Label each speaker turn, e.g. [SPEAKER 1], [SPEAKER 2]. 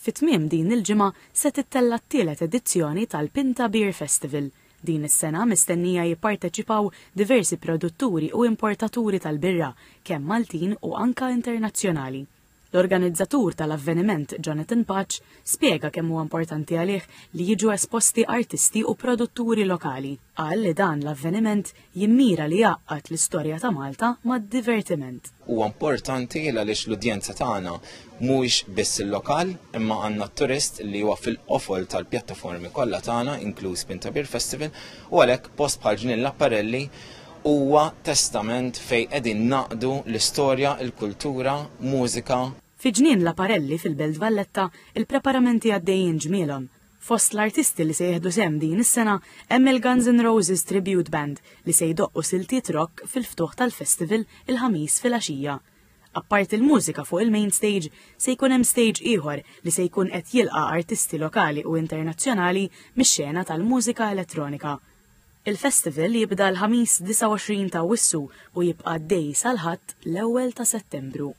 [SPEAKER 1] Fit-tmiem din il-ġimgħa se tittella t-tielet edizzjoni tal-Pinta Beer Festival. Din is-sena mistennija jipparteċipaw diversi produtturi u importaturi tal-birra, kemm Maltin u anka internazzjonali. L-organizzatur tal-avveniment Jonathan Patch spjega kemm huwa importanti għalih li jiġu esposti artisti u produtturi lokali. Qal li dan l-avveniment jimmira li jaqqat l-istorja ta' Malta mad-divertiment.
[SPEAKER 2] Huwa importanti għaliex l-udjenza tagħna mhuwiex biss il-lokal, imma għandna t-turist li huwa fil-qofol tal-pjattaformi kollha tagħna, inkluż Pinta Beer Festival, u għalhekk post bħal ġnien l-apparelli huwa testament fejn qegħdin naqdu l-istorja, il-kultura, mużika.
[SPEAKER 1] Fi ġnien l-Aparelli fil-Belt Valletta il-preparamenti għaddejjin ġmielhom. Fost l-artisti li se jieħdu sehem din is-sena hemm il-Guns N' Roses Tribute Band li se jdoqqu siltiet rock fil-ftuħ tal-festival il-ħamis fil-għaxija. Appart il-mużika fuq il-main stage se jkun hemm stage ieħor li se jkun qed jilqa' artisti lokali u internazzjonali mix-xena tal-mużika elettronika. Il-festival jibda l-ħamis 29 ta' Wissu u jibqa' għaddej sal-Ħadd l-1 ta' Settembru.